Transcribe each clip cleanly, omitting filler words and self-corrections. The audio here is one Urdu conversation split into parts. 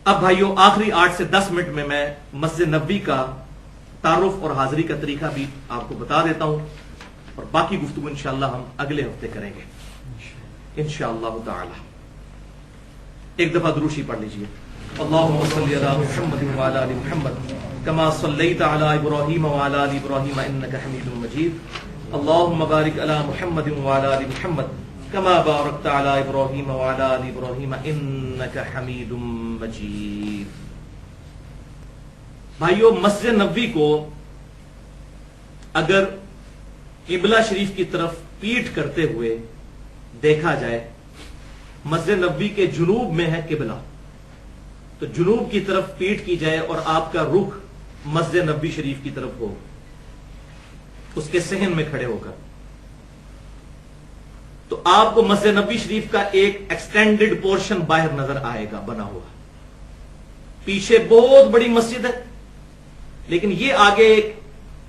اب بھائیوں آخری 8 سے 10 منٹ میں مسجد نبوی کا تعارف اور حاضری کا طریقہ بھی آپ کو بتا دیتا ہوں، اور باقی گفتگو انشاءاللہ ہم اگلے ہفتے کریں گے انشاءاللہ تعالی۔ ایک دفعہ دروشی پڑھ لیجئے۔ اللہم صلی علی محمد وعلی آل محمد کما صلیت علی ابراہیم وعلی آل ابراہیم انک حمید مجید۔ اللہم بارک علی محمد وعلی آل محمد کما بارکت علی ابراہیم وعلی آل ابراہیم انک حمید مجید۔ بھائیو، مسجد نبوی کو اگر قبلہ شریف کی طرف پیٹھ کرتے ہوئے دیکھا جائے، مسجد نبوی کے جنوب میں ہے قبلہ، تو جنوب کی طرف پیٹھ کی جائے اور آپ کا رخ مسجد نبوی شریف کی طرف ہو، اس کے صحن میں کھڑے ہو کر، تو آپ کو مسجد نبوی شریف کا ایک ایکسٹینڈڈ پورشن باہر نظر آئے گا بنا ہوا۔ پیچھے بہت بڑی مسجد ہے، لیکن یہ آگے ایک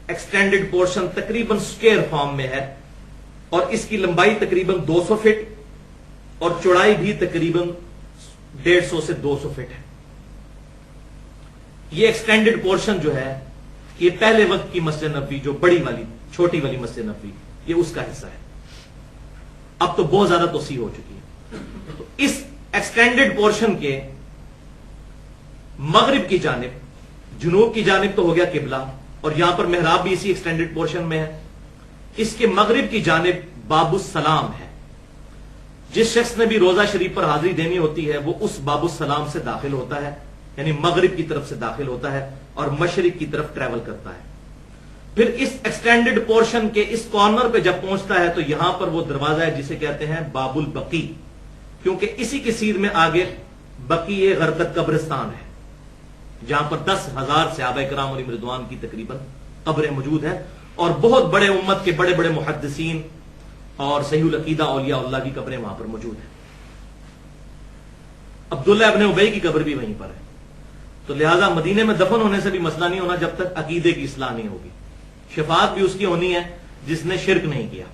ایکسٹینڈڈ پورشن تقریباً سکوئر فارم میں ہے، اور اس کی لمبائی تقریباً 200 فٹ اور چوڑائی بھی تقریباً 150 سے 200 فٹ ہے۔ یہ ایکسٹینڈڈ پورشن جو ہے، یہ پہلے وقت کی مسجد نبوی، جو بڑی والی چھوٹی والی مسجد نبوی، یہ اس کا حصہ ہے۔ اب تو بہت زیادہ توسیع ہو چکی ہے۔ تو اس ایکسٹینڈڈ پورشن کے مغرب کی جانب، جنوب کی جانب تو ہو گیا قبلہ، اور یہاں پر محراب بھی اسی ایکسٹینڈڈ پورشن میں ہے۔ اس کے مغرب کی جانب باب السلام ہے۔ جس شخص نے بھی روزہ شریف پر حاضری دینی ہوتی ہے، وہ اس باب السلام سے داخل ہوتا ہے، یعنی مغرب کی طرف سے داخل ہوتا ہے اور مشرق کی طرف ٹریول کرتا ہے۔ پھر اس ایکسٹینڈڈ پورشن کے اس کارنر پہ جب پہنچتا ہے تو یہاں پر وہ دروازہ ہے جسے کہتے ہیں باب البقی، کیونکہ اسی کی سیر میں آگے بقیع غرقد قبرستان ہے، جہاں پر 10,000 صحابہ کرام علیہم رضوان کی تقریباً قبریں موجود ہیں، اور بہت بڑے امت کے بڑے بڑے محدثین اور صحیح العقیدہ اولیاء اللہ کی قبریں وہاں پر موجود ہیں۔ عبداللہ ابن ابی کی قبر بھی وہیں پر ہے۔ تو لہٰذا مدینے میں دفن ہونے سے بھی مسئلہ نہیں ہونا جب تک عقیدے کی اصلاح نہیں ہوگی۔ شفاعت بھی اس کی ہونی ہے جس نے شرک نہیں کیا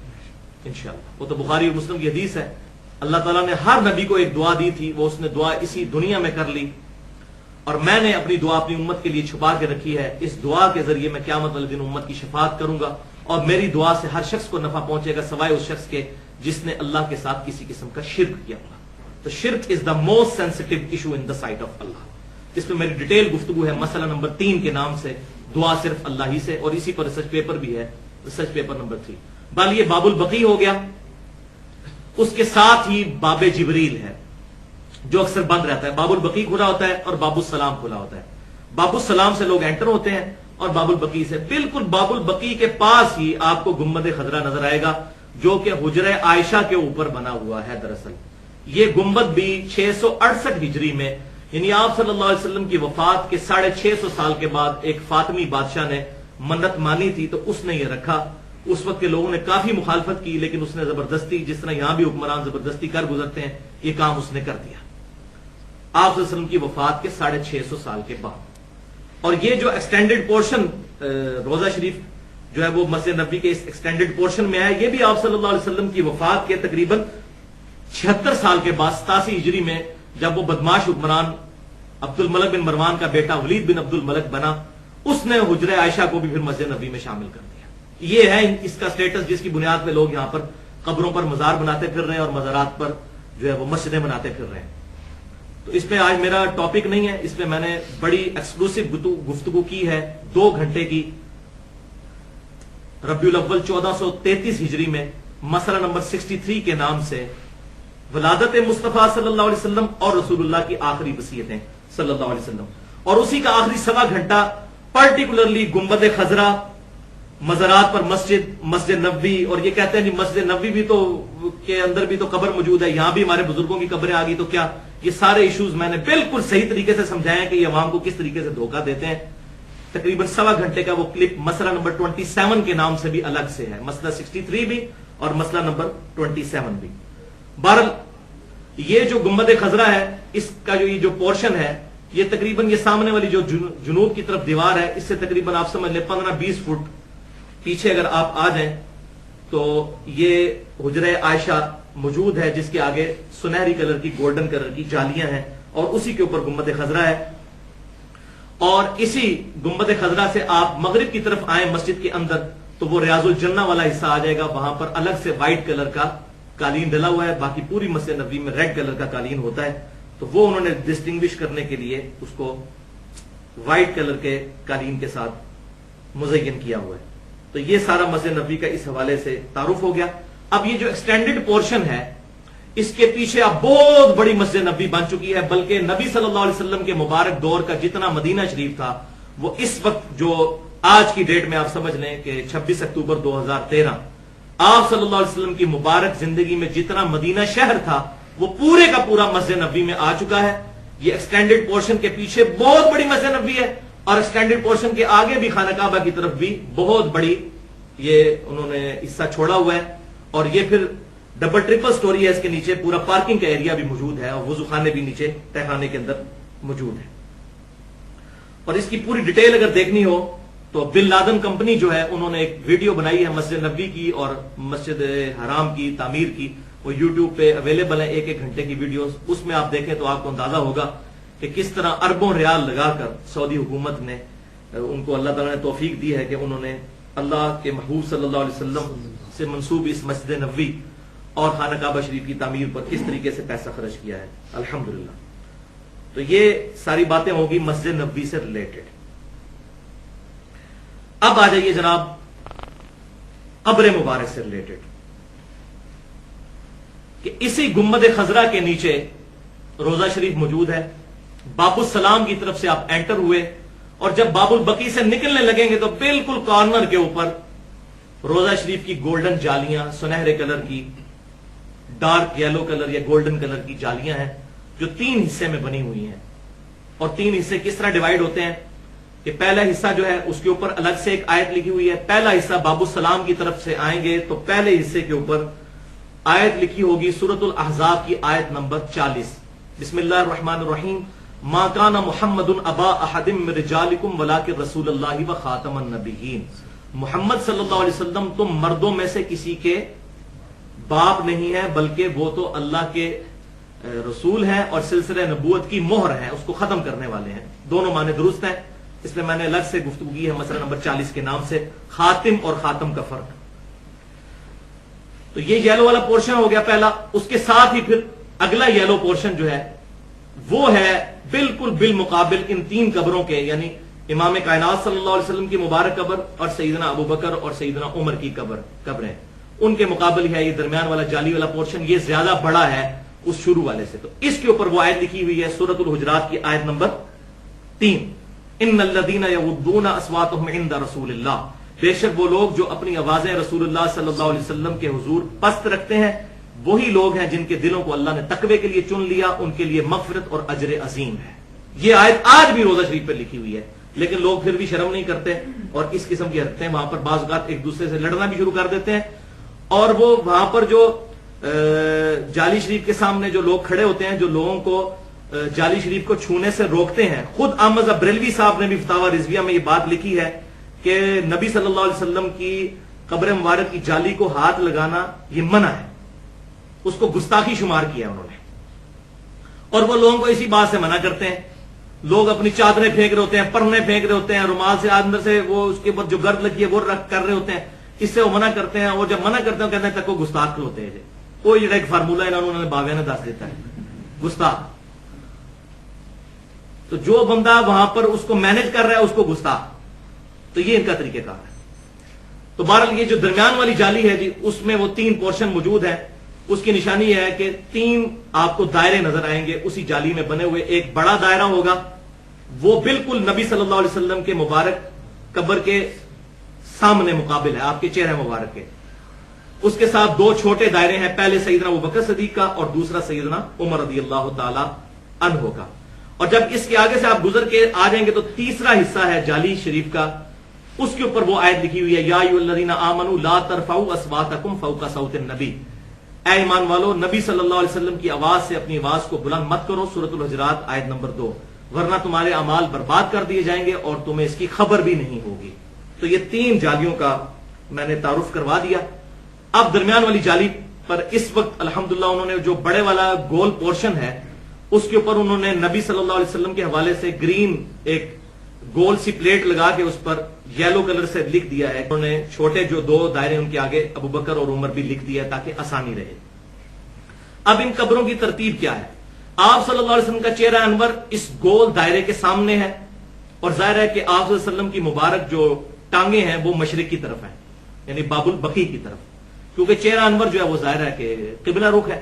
انشاءاللہ۔ وہ تو بخاری اور مسلم کی حدیث ہے، اللہ تعالیٰ نے ہر نبی کو ایک دعا دی تھی، وہ اس نے دعا اسی دنیا میں کر لی، اور میں نے اپنی دعا اپنی امت کے لیے چھپا کے رکھی ہے۔ اس دعا کے ذریعے میں قیامت والے دن امت کی شفاعت کروں گا، اور میری دعا سے ہر شخص کو نفع پہنچے گا سوائے اس شخص کے جس نے اللہ کے ساتھ کسی قسم کا شرک کیا ہوگا۔ تو شرک is the most sensitive issue in the sight of Allah. اس میں میری ڈیٹیل گفتگو ہے مسئلہ نمبر 3 کے نام سے، دعا صرف اللہ ہی سے، اور اسی پر ریسرچ پیپر بھی ہے، ریسرچ پیپر نمبر 3۔ بال یہ باب البقی ہو گیا، اس کے ساتھ ہی باب جبریل ہے جو اکثر بند رہتا ہے۔ باب البقی کھلا ہوتا ہے اور باب السلام کھلا ہوتا ہے۔ باب السلام سے لوگ انٹر ہوتے ہیں، اور باب البقی سے بالکل باب البقی کے پاس ہی آپ کو گنبد خضرا نظر آئے گا، جو کہ حجرہ عائشہ کے اوپر بنا ہوا ہے۔ دراصل یہ گنبد بھی 668 ہجری میں، یعنی آپ صلی اللہ علیہ وسلم کی وفات کے 650 سال کے بعد ایک فاطمی بادشاہ نے منت مانی تھی، تو اس نے یہ رکھا۔ اس وقت کے لوگوں نے کافی مخالفت کی، لیکن اس نے زبردستی، جس طرح یہاں بھی حکمران زبردستی کر گزرتے ہیں، یہ کام اس نے کر دیا آپ صلی اللہ علیہ وسلم کی وفات کے 650 سال کے بعد۔ اور یہ جو ایکسٹینڈڈ پورشن روزہ شریف جو ہے وہ مسجد نبوی کے اس ایکسٹینڈڈ پورشن میں ہے، یہ بھی آپ صلی اللہ علیہ وسلم کی وفات کے تقریباً 76 سال کے بعد 87 ہجری میں، جب وہ بدماش حکمران عبد الملک بن مروان کا بیٹا ولید بن عبد الملک بنا، اس نے حجرہ عائشہ کو بھی پھر مسجد نبوی میں شامل کر دیا۔ یہ ہے اس کا سٹیٹس، جس کی بنیاد پہ لوگ یہاں پر قبروں پر مزار بناتے پھر رہے ہیں، اور مزارات پر جو ہے وہ مسجدیں بناتے پھر رہے ہیں۔ تو اس پہ آج میرا ٹاپک نہیں ہے، اس پہ میں نے بڑی ایکسکلوسیو گفتگو کی ہے 2 گھنٹے کی، ربیع الاول 1433 ہجری میں، مسئلہ نمبر 63 کے نام سے، ولادت مصطفیٰ صلی اللہ علیہ وسلم اور رسول اللہ کی آخری وصیتیں صلی اللہ علیہ وسلم، اور اسی کا آخری 1.25 گھنٹہ پرٹیکولرلی گنبد خضرا، مزارات پر مسجد نبوی، اور یہ کہتے ہیں جی مسجد نبوی بھی تو کے اندر بھی تو قبر موجود ہے، یہاں بھی ہمارے بزرگوں کی قبریں آ گئی، تو کیا؟ یہ سارے ایشوز میں نے بالکل صحیح طریقے سے سمجھائے ہیں کہ یہ عوام کو کس طریقے سے دھوکہ دیتے ہیں۔ تقریباً 1.25 گھنٹے کا وہ کلپ مسئلہ نمبر 27 کے نام سے بھی الگ سے ہے، مسئلہ 63 بھی اور مسئلہ نمبر 27 بھی۔ بہرحال یہ جو گنبد خضرا ہے، اس کا جو یہ جو پورشن ہے، یہ تقریباً یہ سامنے والی جو جنوب کی طرف دیوار ہے، اس سے تقریباً آپ سمجھ لیں 15-20 فٹ پیچھے اگر آپ آ جائیں تو یہ حجرہ عائشہ موجود ہے، جس کے آگے سنہری کلر کی، گولڈن کلر کی جالیاں ہیں، اور اسی کے اوپر گنبد خضرا ہے. اور اسی گنبد خضرا سے آپ مغرب کی طرف آئیں مسجد کے اندر تو وہ ریاض الجنہ والا حصہ آ جائے گا. وہاں پر الگ سے وائٹ کلر کا قالین ڈلا ہوا ہے. باقی پوری مسجد نبوی میں ریڈ کلر کا قالین ہوتا ہے. تو وہ انہوں نے ڈسٹنگوش کرنے کے لیے اس کو وائٹ کلر کے قالین کے ساتھ مزین کیا ہوا ہے. تو یہ سارا مسجد نبوی کا اس حوالے سے تعارف ہو گیا. اب یہ جو ایکسٹینڈڈ پورشن ہے اس کے پیچھے اب بہت بڑی مسجد نبوی بن چکی ہے. بلکہ نبی صلی اللہ علیہ وسلم کے مبارک دور کا جتنا مدینہ شریف تھا وہ اس وقت جو آج کی ڈیٹ میں آپ سمجھ لیں کہ 26 اکتوبر 2013 آپ صلی اللہ علیہ وسلم کی مبارک زندگی میں جتنا مدینہ شہر تھا وہ پورے کا پورا مسجد نبوی میں آ چکا ہے. یہ ایکسٹینڈڈ پورشن کے پیچھے بہت بڑی مسجد نبوی ہے اور ایکسٹینڈڈ پورشن کے آگے بھی خانہ کعبہ کی طرف بھی بہت بڑی یہ انہوں نے حصہ چھوڑا ہوا ہے. اور یہ پھر ڈبل ٹرپل سٹوری ہے. اس کے نیچے پورا پارکنگ کا ایریا بھی موجود ہے اور وضو خانے بھی نیچے تہخانے کے اندر موجود ہے. اور اس کی پوری ڈیٹیل اگر دیکھنی ہو تو بن لادن کمپنی جو ہے انہوں نے ایک ویڈیو بنائی ہے مسجد نبوی کی اور مسجد حرام کی تعمیر کی. وہ یوٹیوب پہ اویلیبل ہے 1-1 گھنٹے کی ویڈیوز. اس میں آپ دیکھیں تو آپ کو اندازہ ہوگا کہ کس طرح اربوں ریال لگا کر سعودی حکومت نے ان کو اللہ تعالیٰ نے توفیق دی ہے کہ انہوں نے اللہ کے محبوب صلی اللہ علیہ وسلم سے منسوب اس مسجد نبوی اور خانہ کعبہ شریف کی تعمیر پر کس طریقے سے پیسہ خرچ کیا ہے الحمدللہ. تو یہ ساری باتیں ہوگی مسجد نبوی سے ریلیٹڈ. اب آ جائیے جناب قبر مبارک سے ریلیٹڈ کہ اسی گنبد خضرا کے نیچے روزہ شریف موجود ہے. باب السلام کی طرف سے آپ انٹر ہوئے اور جب باب البقی سے نکلنے لگیں گے تو بالکل کارنر کے اوپر روزہ شریف کی گولڈن جالیاں سنہرے کلر کی ڈارک یلو کلر یا گولڈن کلر کی جالیاں ہیں جو 3 حصے میں بنی ہوئی ہیں. اور 3 حصے کس طرح ڈیوائیڈ ہوتے ہیں کہ پہلا حصہ جو ہے اس کے اوپر الگ سے ایک آیت لکھی ہوئی ہے. پہلا حصہ باب السلام کی طرف سے آئیں گے تو پہلے حصے کے اوپر آیت لکھی ہوگی سورۃ الاحزاب کی آیت نمبر 40. بسم اللہ الرحمن الرحیم. ما کان محمد ابا احد من رجالکم ولکن رسول اللہ و خاتم النبیین. محمد صلی اللہ علیہ وسلم تم مردوں میں سے کسی کے باپ نہیں ہے بلکہ وہ تو اللہ کے رسول ہیں اور سلسلہ نبوت کی مہر ہے اس کو ختم کرنے والے ہیں. دونوں معنی درست ہیں. اس میں نے الگ سے گفتگو کی ہے مسئلہ نمبر 40 کے نام سے خاتم اور خاتم کا فرق. تو یہ یلو والا پورشن ہو گیا پہلا. اس کے ساتھ ہی پھر اگلا یلو پورشن جو ہے وہ ہے بالکل بالمقابل ان 3 قبروں کے یعنی امام کائنات صلی اللہ علیہ وسلم کی مبارک قبر اور سیدنا ابو بکر اور سیدنا عمر کی قبریں ان کے مقابل ہے یہ درمیان والا جالی والا پورشن. یہ زیادہ بڑا ہے اس شروع والے سے. تو اس کے اوپر وہ آیت لکھی ہوئی ہے سورۃ الحجرات کی آیت نمبر 3. ان الذین یغضون اصواتهم عند رسول اللہ. بے شک وہ لوگ جو اپنی آوازیں رسول اللہ صلی اللہ علیہ وسلم کے حضور پست رکھتے ہیں وہی لوگ ہیں جن کے دلوں کو اللہ نے تقوی کے لیے چن لیا. ان کے لیے مغفرت اور اجر عظیم ہے. یہ آیت آج بھی روزہ شریف پہ لکھی ہوئی ہے لیکن لوگ پھر بھی شرم نہیں کرتے اور اس قسم کی حرکتیں وہاں پر بعض اوقات ایک دوسرے سے لڑنا بھی شروع کر دیتے ہیں. اور وہ وہاں پر جو جالی شریف کے سامنے جو لوگ کھڑے ہوتے ہیں جو لوگوں کو جالی شریف کو چھونے سے روکتے ہیں. خود احمد بریلوی صاحب نے بھی فتاوی رضویہ میں یہ بات لکھی ہے کہ نبی صلی اللہ علیہ وسلم کی قبر مبارک کی جالی کو ہاتھ لگانا یہ منع ہے. اس کو گستاخی شمار کیا انہوں نے اور وہ لوگوں کو اسی بات سے منع کرتے ہیں. لوگ اپنی چادریں پھینک رہے ہوتے ہیں پرنے پھینک رہے ہوتے ہیں رومال سے اندر سے وہ اس کے بعد جو گرد لگی ہے وہ رکھ کر رہے ہوتے ہیں. اس سے وہ منع کرتے ہیں اور جب منع کرتے ہیں کہتے ہیں تک وہ گستاخ ہوتے ہیں. وہ یہ ایک فارمولا انہوں نے باویہ نے دس دیتا ہے گستاخ. تو جو بندہ وہاں پر اس کو مینج کر رہا ہے اس کو گستاخ. تو یہ ان کا طریقہ کار ہے. تو بہرحال یہ جو درمیان والی جالی ہے جی اس میں وہ 3 پورشن موجود ہیں. اس کی نشانی یہ ہے کہ 3 آپ کو دائرے نظر آئیں گے اسی جالی میں بنے ہوئے. ایک بڑا دائرہ ہوگا وہ بالکل نبی صلی اللہ علیہ وسلم کے مبارک قبر کے سامنے مقابل ہے آپ کے چہرے مبارک کے. اس کے ساتھ 2 چھوٹے دائرے ہیں. پہلے سیدنا ابوبکر صدیق کا اور دوسرا سیدنا عمر رضی اللہ تعالی عنہ کا. اور جب اس کے آگے سے آپ گزر کے آ جائیں گے تو تیسرا حصہ ہے جالی شریف کا. اس کے اوپر وہ آیت لکھی ہوئی ہے یا ایھا الذین آمنوا لا ترفعوا اصواتکم فوق صوت النبی. اے ایمان والو نبی صلی اللہ علیہ وسلم کی آواز سے اپنی آواز کو بلند مت کرو. سورۃ الحجرات آیت نمبر 2. ورنہ تمہارے اعمال برباد کر دیے جائیں گے اور تمہیں اس کی خبر بھی نہیں ہوگی. تو یہ 3 جالیوں کا میں نے تعارف کروا دیا. اب درمیان والی جالی پر اس وقت الحمدللہ انہوں نے جو بڑے والا گول پورشن ہے اس کے اوپر انہوں نے نبی صلی اللہ علیہ وسلم کے حوالے سے گرین ایک گول سی پلیٹ لگا کے اس پر یلو کلر سے لکھ دیا ہے. انہوں نے چھوٹے جو 2 دائرے ان کے آگے ابو بکر اور عمر بھی لکھ دیا ہے تاکہ آسانی رہے. اب ان قبروں کی ترتیب کیا ہے؟ آپ صلی اللہ علیہ وسلم کا چہرہ انور اس گول دائرے کے سامنے ہے، اور ظاہر ہے کہ آپ صلی اللہ علیہ وسلم کی مبارک جو ٹانگیں ہیں وہ مشرق کی طرف ہیں، یعنی باب البقیع کی طرف، کیونکہ چہرہ انور جو ہے وہ ظاہر ہے کہ قبلہ رخ ہے.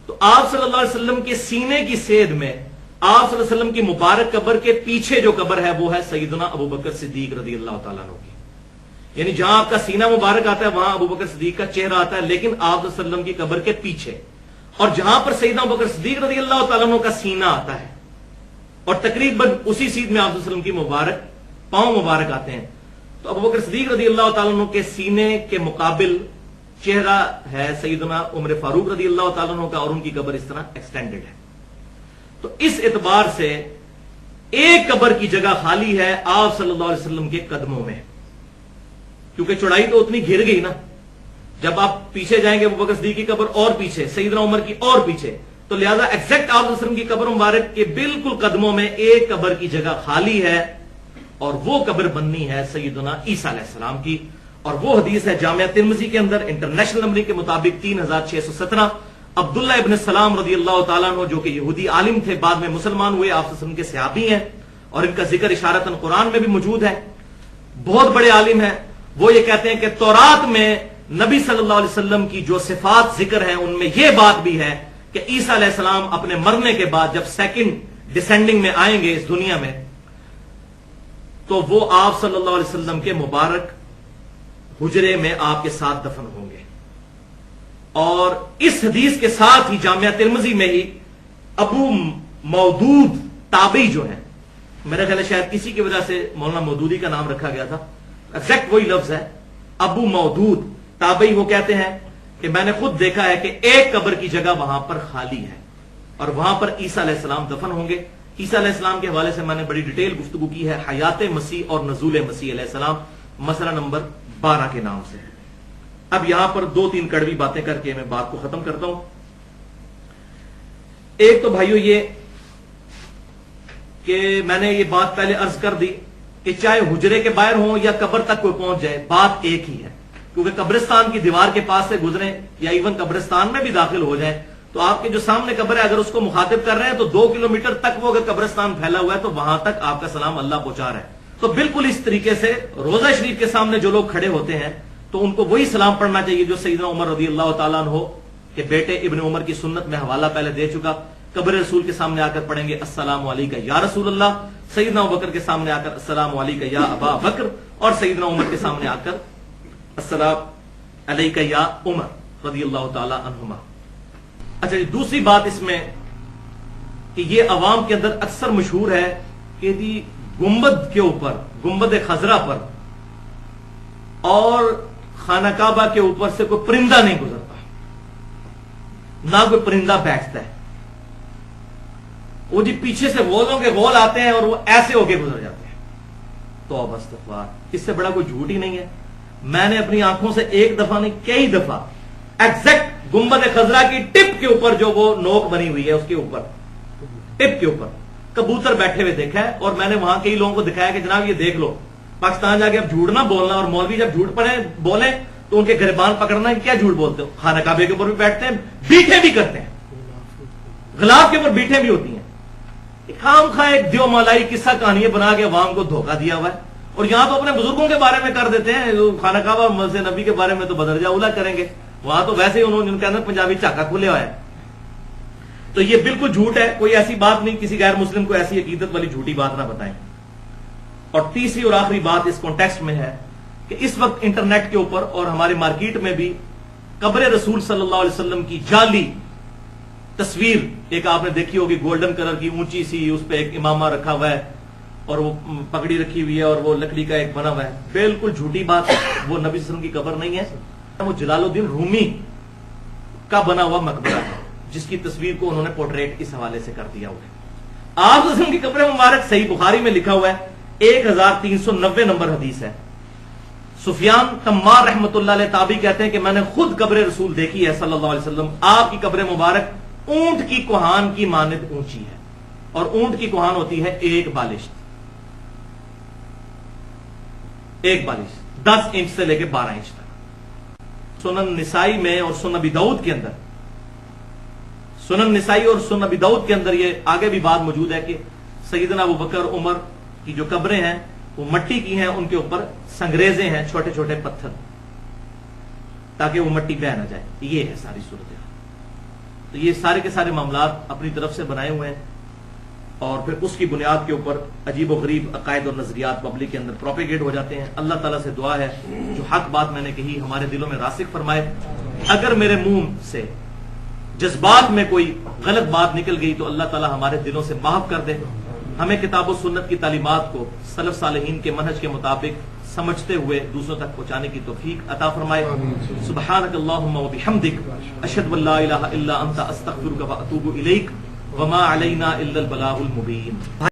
تو آپ صلی اللہ علیہ وسلم کے سینے کی سید میں آپ صلی اللہ علیہ وسلم کی مبارک قبر کے پیچھے جو قبر ہے وہ ہے سیدنا ابو بکر صدیق رضی اللہ تعالیٰ عنہ کی. یعنی جہاں آپ کا سینہ مبارک آتا ہے وہاں ابو بکر صدیق کا چہرہ آتا ہے، لیکن آپ صلی اللہ علیہ وسلم کی قبر کے پیچھے. اور جہاں پر سیدنا ابو بکر صدیق رضی اللہ تعالیٰ عنہ کا سینہ آتا ہے اور تقریباً اسی سیدھ میں آپ صلی اللہ علیہ وسلم کی مبارک پاؤں مبارک آتے ہیں، تو ابو بکر صدیق رضی اللہ تعالیٰ عنہ کے سینے کے مقابل چہرہ ہے سیدنا عمر فاروق رضی اللہ تعالیٰ عنہ کا، اور ان کی قبر اس طرح ایکسٹینڈڈ ہے. تو اس اعتبار سے ایک قبر کی جگہ خالی ہے آپ صلی اللہ علیہ وسلم کے قدموں میں، کیونکہ چوڑائی تو اتنی گھر گئی نا. جب آپ پیچھے جائیں گے ابو بکر صدیق کی قبر اور پیچھے، سیدنا عمر کی اور پیچھے، تو لہذا ایگزیکٹ آپ صلی اللہ علیہ وسلم کی قبر مبارک کے بالکل قدموں میں ایک قبر کی جگہ خالی ہے، اور وہ قبر بننی ہے سیدنا عیسیٰ علیہ السلام کی. اور وہ حدیث ہے جامعہ ترمذی کے اندر انٹرنیشنل نمبر کے مطابق 3617. عبداللہ ابن السلام رضی اللہ تعالیٰ عنہ جو کہ یہودی عالم تھے، بعد میں مسلمان ہوئے، آپ صلی اللہ علیہ وسلم کے صحابی ہیں، اور ان کا ذکر اشارتاً قرآن میں بھی موجود ہے، بہت بڑے عالم ہیں. وہ یہ کہتے ہیں کہ تورات میں نبی صلی اللہ علیہ وسلم کی جو صفات ذکر ہیں ان میں یہ بات بھی ہے کہ عیسیٰ علیہ السلام اپنے مرنے کے بعد جب سیکنڈ ڈسینڈنگ میں آئیں گے اس دنیا میں، تو وہ آپ صلی اللہ علیہ وسلم کے مبارک حجرے میں آپ کے ساتھ دفن ہوں گے. اور اس حدیث کے ساتھ ہی جامعہ ترمذی میں ہی ابو مودود تابعی جو ہیں، میرا خیال ہے شاید کسی کی وجہ سے مولانا مودودی کا نام رکھا گیا تھا، ایگزیکٹ وہی لفظ ہے ابو مودود تابعی. وہ کہتے ہیں کہ میں نے خود دیکھا ہے کہ ایک قبر کی جگہ وہاں پر خالی ہے، اور وہاں پر عیسیٰ علیہ السلام دفن ہوں گے. عیسیٰ علیہ السلام کے حوالے سے میں نے بڑی ڈیٹیل گفتگو کی ہے، حیات مسیح اور نزول مسیح علیہ السلام، مسئلہ نمبر 12 کے نام سے. اب یہاں پر 2-3 کڑوی باتیں کر کے میں بات کو ختم کرتا ہوں. ایک تو بھائیو یہ کہ میں نے یہ بات پہلے عرض کر دی کہ چاہے حجرے کے باہر ہوں یا قبر تک کوئی پہنچ جائے، بات ایک ہی ہے. کیونکہ قبرستان کی دیوار کے پاس سے گزریں یا ایون قبرستان میں بھی داخل ہو جائیں تو آپ کے جو سامنے قبر ہے اگر اس کو مخاطب کر رہے ہیں تو 2 کلومیٹر تک وہ اگر قبرستان پھیلا ہوا ہے تو وہاں تک آپ کا سلام اللہ پہنچا رہا ہے. تو بالکل اس طریقے سے روضہ شریف کے سامنے جو لوگ کھڑے ہوتے ہیں تو ان کو وہی سلام پڑھنا چاہیے جو سیدنا عمر رضی اللہ تعالیٰ عنہ کے بیٹے ابن عمر کی سنت میں حوالہ پہلے دے چکا. قبر رسول کے سامنے آ کر پڑھیں گے السلام علیکہ یا رسول اللہ، سیدنا ابوبکر کے سامنے آ کر السلام علیکہ یا ابا بکر، اور سیدنا عمر کے سامنے آ کر السلام علیکہ یا عمر رضی اللہ تعالی عنہما. اچھا جی، دوسری بات اس میں کہ یہ عوام کے اندر اکثر مشہور ہے کہ جی گنبد کے اوپر، گنبد خضرا پر اور خانہ کعبہ کے اوپر سے کوئی پرندہ نہیں گزرتا، نہ کوئی پرندہ بیٹھتا ہے. وہ جی پیچھے سے غولوں کے غول آتے ہیں اور وہ ایسے ہو کے گزر جاتے ہیں. توبہ استغفار، اس سے بڑا کوئی جھوٹ ہی نہیں ہے. میں نے اپنی آنکھوں سے ایک دفعہ نہیں کئی دفعہ ایگزیکٹ گنبد خضرا کی ٹپ کے اوپر جو وہ نوک بنی ہوئی ہے اس کے اوپر ٹپ کے اوپر کبوتر بیٹھے ہوئے دیکھا ہے. اور میں نے وہاں کئی لوگوں کو دکھایا کہ جناب یہ دیکھ لو، پاکستان جا کے اب جھوٹ نہ بولنا، اور مولوی جب جھوٹ پڑے بولیں تو ان کے گریبان پکڑنا، کیا جھوٹ بولتے ہو. خانہ کعبے کے اوپر بھی بیٹھتے ہیں، بیٹھے بھی کرتے ہیں، غلاف کے اوپر بیٹھے بھی ہوتی ہیں. خام خواہ ایک دیو مالائی قصہ کہانی بنا کے عوام کو دھوکہ دیا ہوا ہے. اور یہاں تو اپنے بزرگوں کے بارے میں کر دیتے ہیں، خانہ کعبہ مسجد نبی کے بارے میں تو بدرجہ اولا کریں گے، وہاں تو ویسے ہی انہوں نے ان کے اندر پنجابی چاکا کھلے ہوا ہے. تو یہ بالکل جھوٹ ہے، کوئی ایسی بات نہیں، کسی غیر مسلم کو ایسی عقیدت والی جھوٹی بات نہ بتائیں. اور تیسری اور آخری بات اس کانٹیکسٹ میں ہے کہ اس وقت انٹرنیٹ کے اوپر اور ہمارے مارکیٹ میں بھی قبر رسول صلی اللہ علیہ وسلم کی جعلی تصویر ایک آپ نے دیکھی ہوگی، گولڈن کلر کی اونچی سی، اس پہ ایک امامہ رکھا ہوا ہے اور وہ پگڑی رکھی ہوئی ہے اور وہ لکڑی کا ایک بنا ہوا ہے. بالکل جھوٹی بات ہے، وہ نبی صلی اللہ علیہ وسلم کی قبر نہیں ہے، وہ جلال الدین رومی کا بنا ہوا مقبرہ ہے جس کی تصویر کو انہوں نے پورٹریٹ اس حوالے سے کر دیا ہوا ہے. آپ صلی اللہ علیہ وسلم کی قبر مبارک صحیح بخاری میں لکھا ہوا ہے، 1390 نمبر حدیث ہے. سفیان تمار رحمۃ اللہ علیہ تابعی کہتے ہیں کہ میں نے خود قبر رسول دیکھی ہے صلی اللہ علیہ وسلم. آپ کی قبر مبارک اونٹ کی کوہان کی مانند اونچی ہے، اور اونٹ کی کوہان ہوتی ہے ایک بالشت، 10 انچ سے لے کے 12 انچ تک۔ سنن نسائی میں اور سنن ابی داؤد کے اندر، سنن نسائی اور سنن ابی داؤد کے اندر یہ آگے بھی بات موجود ہے کہ سیدنا ابو بکر عمر کی جو قبریں ہیں وہ مٹی کی ہیں، ان کے اوپر سنگریزے ہیں، چھوٹے چھوٹے پتھر، تاکہ وہ مٹی بہ نہ جائے۔ یہ ہے ساری صورت۔ تو یہ سارے کے سارے معاملات اپنی طرف سے بنائے ہوئے ہیں، اور پھر اس کی بنیاد کے اوپر عجیب و غریب عقائد اور نظریات پبلک کے اندر پروپیگیٹ ہو جاتے ہیں۔ اللہ تعالیٰ سے دعا ہے جو حق بات میں نے کہی ہمارے دلوں میں راسخ فرمائے۔ اگر میرے منہ سے جذبات میں کوئی غلط بات نکل گئی تو اللہ تعالیٰ ہمارے دلوں سے معاف کر دے، ہمیں کتاب و سنت کی تعلیمات کو سلف صالحین کے منہج کے مطابق سمجھتے ہوئے دوسروں تک پہنچانے کی توفیق عطا فرمائے۔ سبحانک اللہم و بحمدک، اشہد ان لا الہ الا انت، استغفرک و اتوب الیک، وما علینا الا البلاغ المبین۔